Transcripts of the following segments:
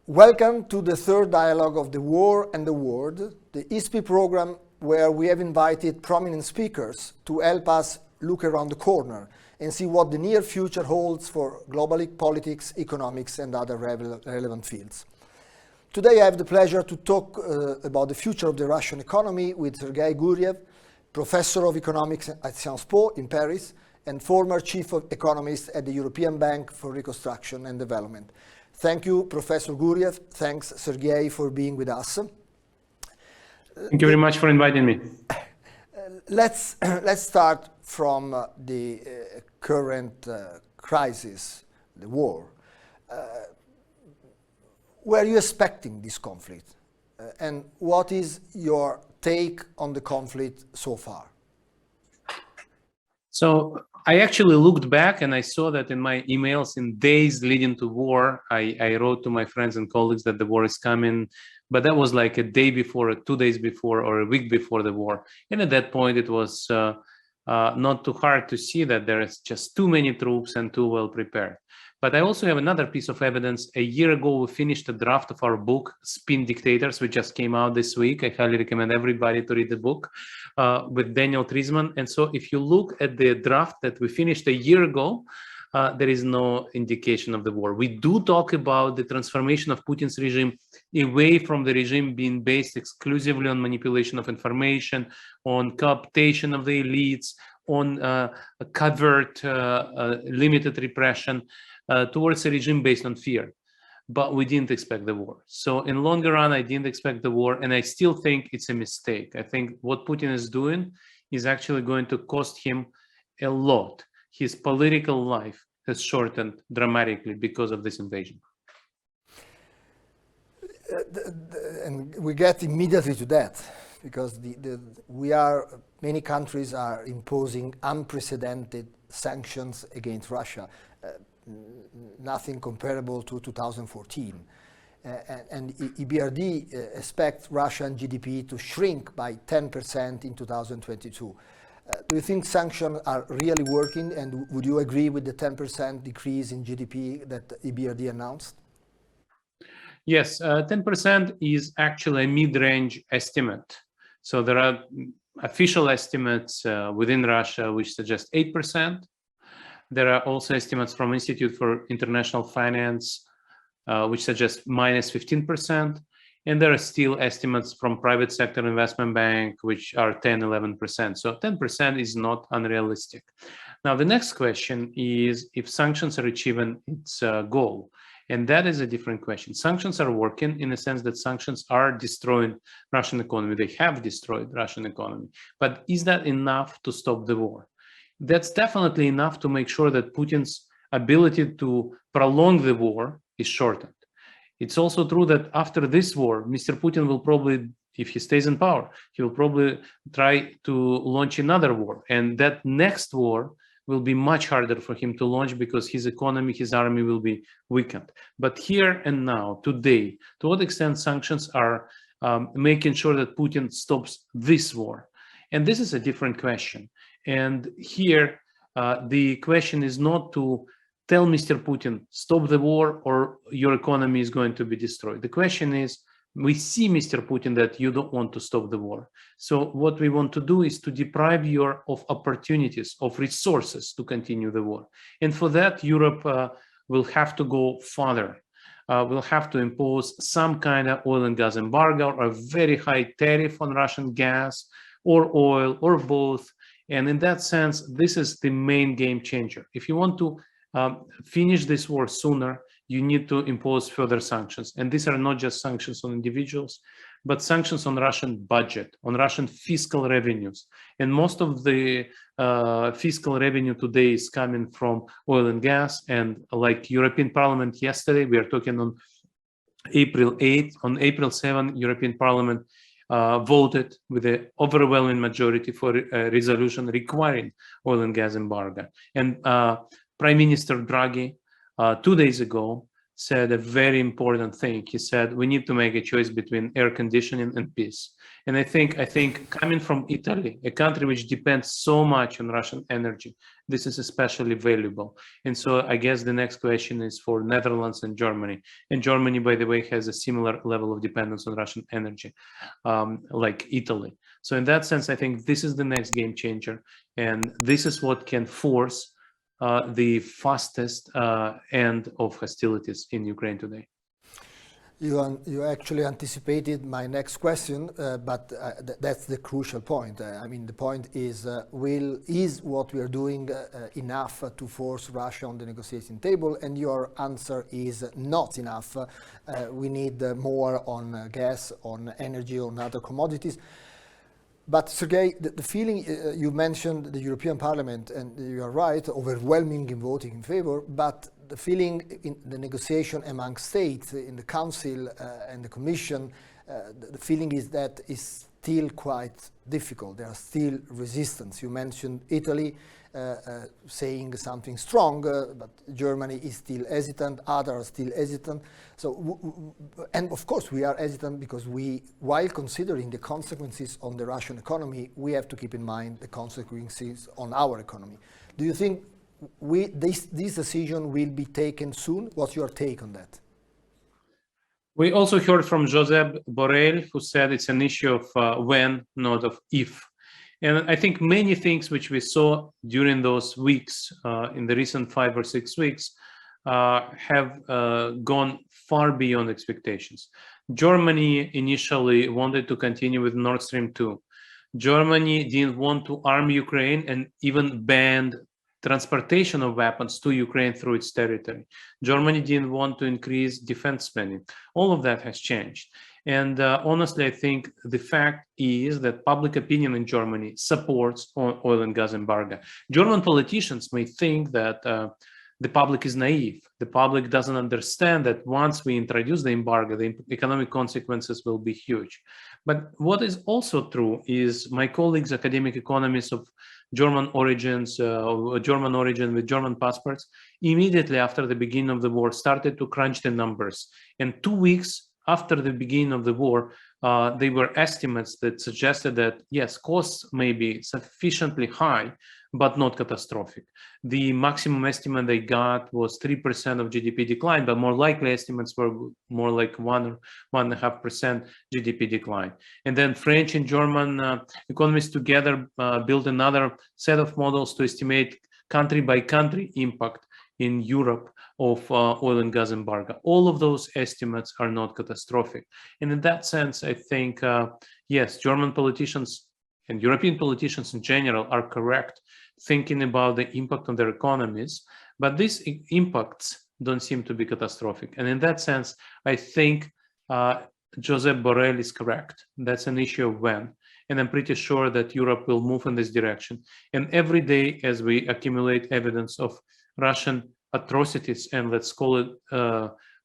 Welcome to the third dialogue of the War and the World, the ISPI program where we have invited prominent speakers to help us look around the corner and see what the near future holds for global politics, economics, and other relevant fields. Today I have the pleasure to talk about the future of the Russian economy with Sergei Guriev, professor of economics at Sciences Po in Paris and former chief of economist at the European Bank for Reconstruction and Development. Thank you, Professor Guriev. Thanks, Sergei, for being with us. Thank you very much for inviting me. Let's start from the current crisis, the war. Were you expecting this conflict? And what is your take on the conflict so far? So I actually looked back and I saw that in my emails in days leading to war, I wrote to my friends and colleagues that the war is coming, but that was like a day before, 2 days before, or a week before the war. And at that point, it was not too hard to see that there is just too many troops and too well prepared. But I also have another piece of evidence. A year ago, we finished a draft of our book, Spin Dictators, which just came out this week. I highly recommend everybody to read the book with Daniel Treisman. And so if you look at the draft that we finished a year ago, there is no indication of the war. We do talk about the transformation of Putin's regime away from the regime being based exclusively on manipulation of information, on cooptation of the elites, on covert limited repression, towards a regime based on fear. But we didn't expect the war. So in longer run, I didn't expect the war, and I still think it's a mistake. I think what Putin is doing is actually going to cost him a lot. His political life has shortened dramatically because of this invasion. And we get immediately to that, because many countries are imposing unprecedented sanctions against Russia. Nothing comparable to 2014. And EBRD expects Russian GDP to shrink by 10% in 2022. Do you think sanctions are really working, and would you agree with the 10% decrease in GDP that EBRD announced? Yes, 10% is actually a mid-range estimate. So there are official estimates within Russia which suggest 8%. There are also estimates from Institute for International Finance, which suggest minus 15%. And there are still estimates from private sector investment bank, which are 10, 11%. So 10% is not unrealistic. Now, the next question is if sanctions are achieving its goal. And that is a different question. Sanctions are working in the sense that sanctions are destroying Russian economy. They have destroyed Russian economy. But is that enough to stop the war? That's definitely enough to make sure that Putin's ability to prolong the war is shortened. It's also true that after this war, Mr. Putin will probably, if he stays in power, he will probably try to launch another war. And that next war will be much harder for him to launch because his economy, his army will be weakened. But here and now, today, to what extent sanctions are making sure that Putin stops this war? And this is a different question. And here, the question is not to tell Mr. Putin, stop the war or your economy is going to be destroyed. The question is, we see, Mr. Putin, that you don't want to stop the war. So what we want to do is to deprive you of opportunities, of resources to continue the war. And for that, Europe will have to go further. We'll have to impose some kind of oil and gas embargo or a very high tariff on Russian gas or oil or both. And in that sense, this is the main game changer. If you want to finish this war sooner, you need to impose further sanctions. And these are not just sanctions on individuals, but sanctions on Russian budget, on Russian fiscal revenues. And most of the fiscal revenue today is coming from oil and gas. And like European Parliament yesterday, we are talking on April 8th, on April 7th, European Parliament voted with an overwhelming majority for a resolution requiring oil and gas embargo. And Prime Minister Draghi 2 days ago said a very important thing. He said, we need to make a choice between air conditioning and peace. And I think coming from Italy, a country which depends so much on Russian energy, this is especially valuable. And so I guess the next question is for Netherlands and Germany. And Germany, by the way, has a similar level of dependence on Russian energy, like Italy. So in that sense, I think this is the next game changer. And this is what can force the fastest end of hostilities in Ukraine today. You actually anticipated my next question, but that's the crucial point. I mean, the point is, is what we are doing enough to force Russia on the negotiating table? And your answer is not enough. We need more on gas, on energy, on other commodities. But Sergei, the feeling, you mentioned the European Parliament, and you are right, overwhelming in voting in favor, but the feeling in the negotiation among states, in the Council and the Commission, the feeling is that it's still quite difficult. There are still resistance. You mentioned Italy saying something strong, but Germany is still hesitant, others are still hesitant. So, and of course we are hesitant because while considering the consequences on the Russian economy, we have to keep in mind the consequences on our economy. Do you think this decision will be taken soon? What's your take on that? We also heard from Josep Borrell, who said it's an issue of when, not of if. And I think many things which we saw during those weeks, in the recent 5 or 6 weeks, have gone far beyond expectations. Germany initially wanted to continue with Nord Stream 2. Germany didn't want to arm Ukraine and even banned transportation of weapons to Ukraine through its territory. Germany didn't want to increase defense spending. All of that has changed. And honestly, I think the fact is that public opinion in Germany supports oil and gas embargo. German politicians may think that the public is naive. The public doesn't understand that once we introduce the embargo, the economic consequences will be huge. But what is also true is my colleagues, academic economists of German origins, German origin with German passports, immediately after the beginning of the war started to crunch the numbers. And 2 weeks after the beginning of the war, there were estimates that suggested that, yes, costs may be sufficiently high, but not catastrophic. The maximum estimate they got was 3% of GDP decline, but more likely estimates were more like 1 or 1.5% GDP decline. And then French and German economists together built another set of models to estimate country by country impact in Europe of oil and gas embargo. All of those estimates are not catastrophic. And in that sense, I think, yes, German politicians and European politicians in general are correct thinking about the impact on their economies, but these impacts don't seem to be catastrophic. And in that sense, I think Josep Borrell is correct. That's an issue of when. And I'm pretty sure that Europe will move in this direction. And every day, as we accumulate evidence of Russian atrocities, and let's call it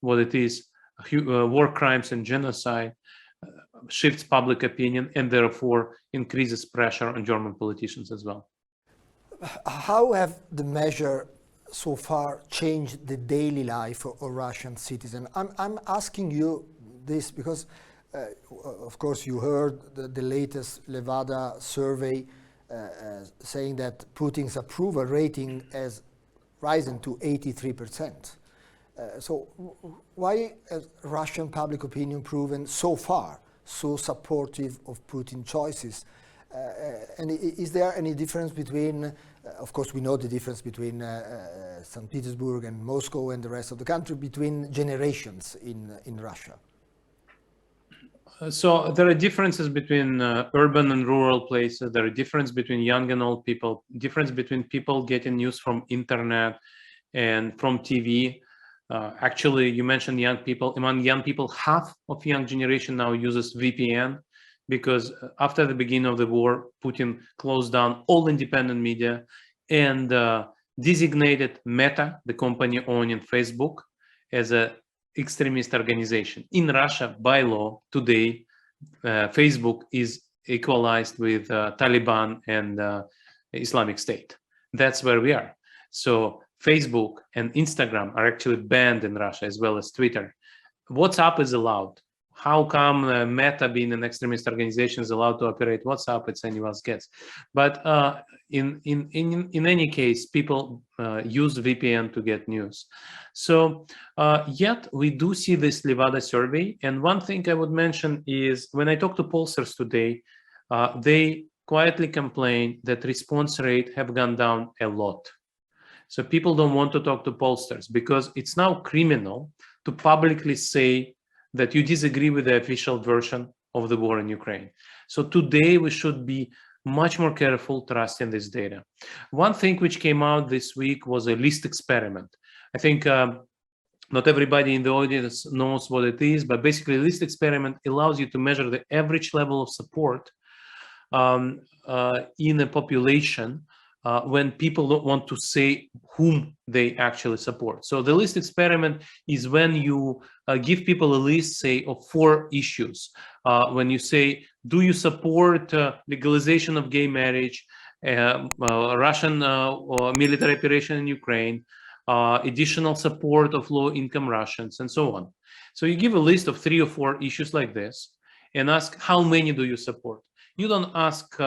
what it is, war crimes and genocide, shifts public opinion and therefore increases pressure on German politicians as well. How have the measure so far changed the daily life of Russian citizens? I'm asking you this because, of course, you heard the latest Levada survey saying that Putin's approval rating has risen to 83%. So why has Russian public opinion proven so far so supportive of Putin choices? And is there any difference between, of course we know the difference between St. Petersburg and Moscow and the rest of the country, between generations in Russia? So there are differences between urban and rural places. There are differences between young and old people, difference between people getting news from internet and from TV. Actually, you mentioned young people. Among young people, half of young generation now uses VPN because after the beginning of the war, Putin closed down all independent media and designated Meta, the company owning Facebook, as an extremist organization. In Russia, by law, today, Facebook is equalized with Taliban and Islamic State. That's where we are. So Facebook and Instagram are actually banned in Russia, as well as Twitter. WhatsApp is allowed. how come Meta, being an extremist organization, is allowed to operate WhatsApp? It's anyone's guess. But in any case, people use VPN to get news. So yet we do see this Levada survey. And one thing I would mention is when I talk to pollsters today, they quietly complain that response rate have gone down a lot. So people don't want to talk to pollsters because it's now criminal to publicly say that you disagree with the official version of the war in Ukraine. So today we should be much more careful trusting this data. One thing which came out this week was a list experiment. I think not everybody in the audience knows what it is, but basically a list experiment allows you to measure the average level of support in a population when people don't want to say whom they actually support. So the list experiment is when you give people a list, say, of 4 issues. When you say, do you support legalization of gay marriage, Russian military operation in Ukraine, additional support of low-income Russians, and so on. So you give a list of 3 or 4 issues like this and ask, how many do you support? You don't ask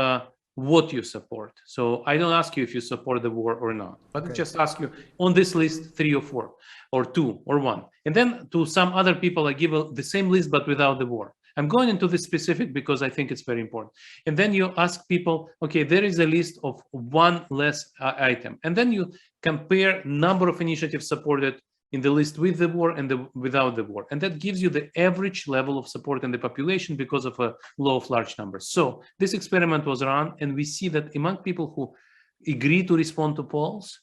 what you support. So I don't ask you if you support the war or not, but I just ask you on this list 3 or 4 or 2 or 1. And then to some other people, I give the same list, but without the war. I'm going into this specific because I think it's very important. And then you ask people, okay, there is a list of 1 less item. And then you compare number of initiatives supported in the list with the war and without the war. And that gives you the average level of support in the population because of a law of large numbers. So this experiment was run, and we see that among people who agree to respond to polls,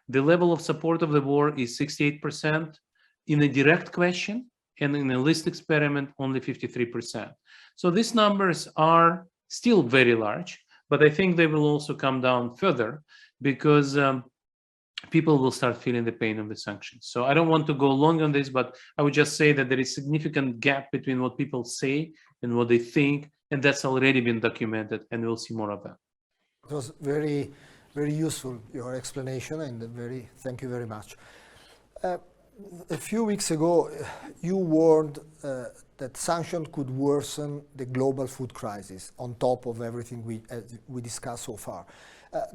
the level of support of the war is 68% in a direct question, and in a list experiment, only 53%. So these numbers are still very large, but I think they will also come down further because people will start feeling the pain of the sanctions. So I don't want to go long on this, but I would just say that there is significant gap between what people say and what they think, and that's already been documented, and we'll see more of that. It was very, very useful, your explanation, and thank you very much. A few weeks ago, you warned that sanctions could worsen the global food crisis on top of everything we discussed so far.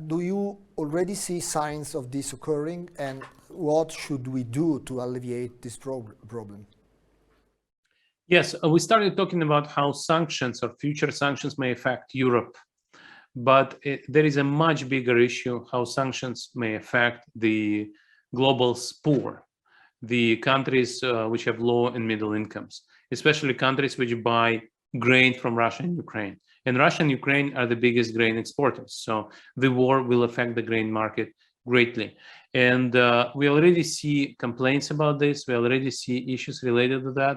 Do you already see signs of this occurring, and what should we do to alleviate this problem? Yes, we started talking about how sanctions or future sanctions may affect Europe, but there is a much bigger issue how sanctions may affect the global poor, the countries which have low and middle incomes, especially countries which buy grain from Russia and Ukraine. And Russia and Ukraine are the biggest grain exporters. So the war will affect the grain market greatly. And we already see complaints about this. We already see issues related to that.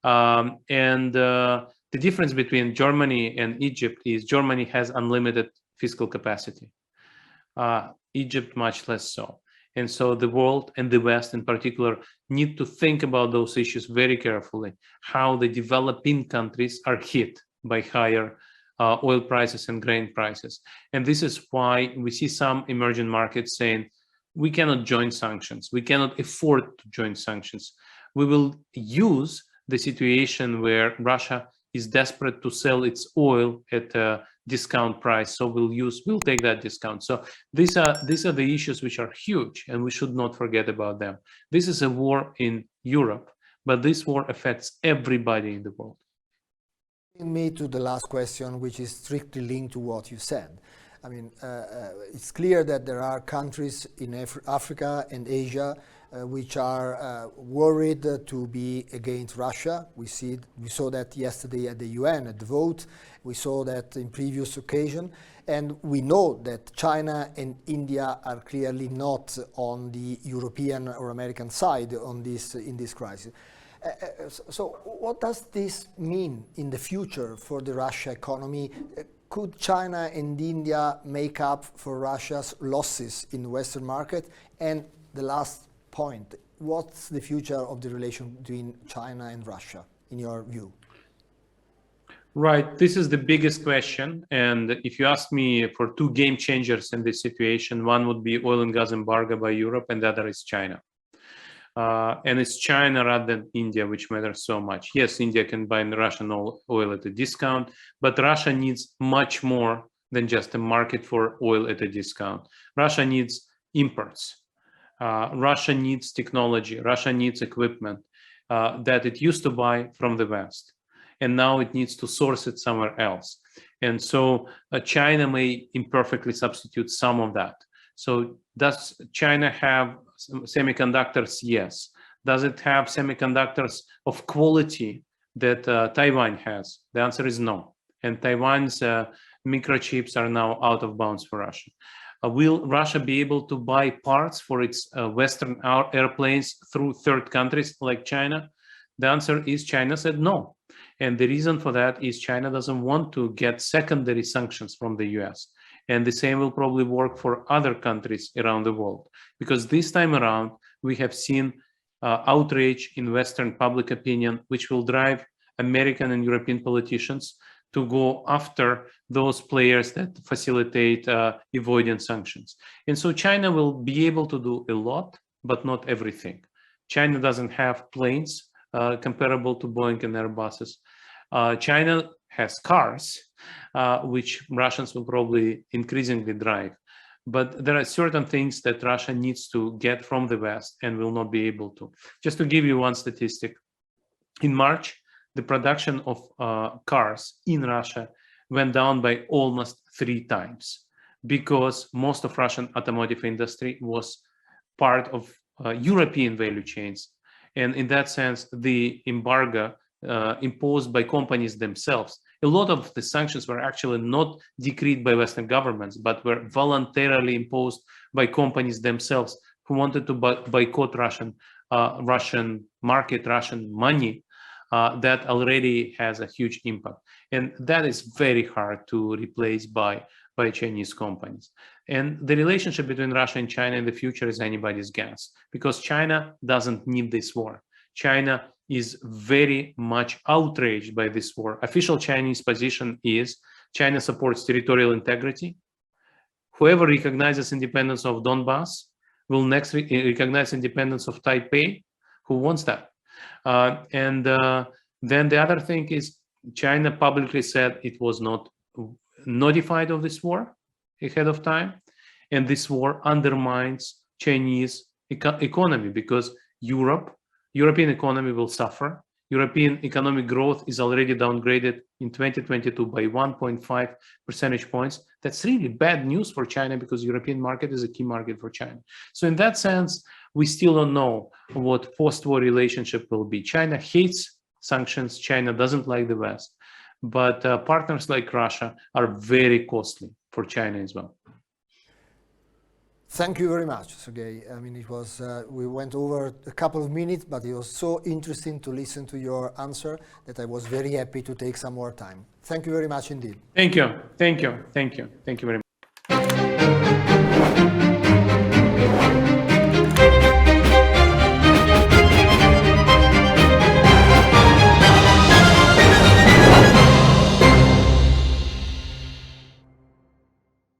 The difference between Germany and Egypt is Germany has unlimited fiscal capacity. Egypt much less so. And so the world and the West in particular need to think about those issues very carefully, how the developing countries are hit by higher oil prices and grain prices. And this is why we see some emerging markets saying, we cannot join sanctions. We cannot afford to join sanctions. We will use the situation where Russia is desperate to sell its oil at a discount price. So we'll take that discount. So these are the issues which are huge, and we should not forget about them. This is a war in Europe, but this war affects everybody in the world. Me to the last question, which is strictly linked to what you said. I mean, it's clear that there are countries in Africa and Asia which are worried to be against Russia. We saw that yesterday at the UN at the vote. We saw that in previous occasion, and we know that China and India are clearly not on the European or American side in this crisis. So what does this mean in the future for the Russia economy? Could China and India make up for Russia's losses in the Western market? And the last point, what's the future of the relation between China and Russia, in your view? Right, this is the biggest question. And if you ask me for 2 game changers in this situation, one would be oil and gas embargo by Europe, and the other is China. And it's China rather than India, which matters so much. Yes, India can buy Russian oil at a discount, but Russia needs much more than just a market for oil at a discount. Russia needs imports. Russia needs technology. Russia needs equipment that it used to buy from the West. And now it needs to source it somewhere else. And so China may imperfectly substitute some of that. So does China have semiconductors? Yes. Does it have semiconductors of quality that Taiwan has? The answer is no. And Taiwan's microchips are now out of bounds for Russia. Will Russia be able to buy parts for its Western airplanes through third countries like China? The answer is China said no. And the reason for that is China doesn't want to get secondary sanctions from the US. And the same will probably work for other countries around the world. Because this time around, we have seen outrage in Western public opinion, which will drive American and European politicians to go after those players that facilitate avoiding sanctions. And so China will be able to do a lot, but not everything. China doesn't have planes comparable to Boeing and Airbuses. China has cars, which Russians will probably increasingly drive. But there are certain things that Russia needs to get from the West and will not be able to. Just to give you one statistic, in March, the production of cars in Russia went down by almost 3 times because most of Russian automotive industry was part of European value chains. And in that sense, the embargo imposed by companies themselves, a lot of the sanctions were actually not decreed by Western governments, but were voluntarily imposed by companies themselves who wanted to boycott Russian market, Russian money. That already has a huge impact. And that is very hard to replace by Chinese companies. And the relationship between Russia and China in the future is anybody's guess, because China doesn't need this war. China is very much outraged by this war. Official Chinese position is China supports territorial integrity. Whoever recognizes independence of Donbass will next recognize independence of Taipei. Who wants that? Then the other thing is China publicly said it was not notified of this war ahead of time. And this war undermines Chinese economy because European economy will suffer. European economic growth is already downgraded in 2022 by 1.5 percentage points. That's really bad news for China because European market is a key market for China. So in that sense, we still don't know what post-war relationship will be. China hates sanctions. China doesn't like the West. But partners like Russia are very costly for China as well. Thank you very much, Sergei. I mean, it was, we went over a couple of minutes, but it was so interesting to listen to your answer that I was very happy to take some more time. Thank you very much indeed. Thank you. Thank you. Thank you. Thank you very much.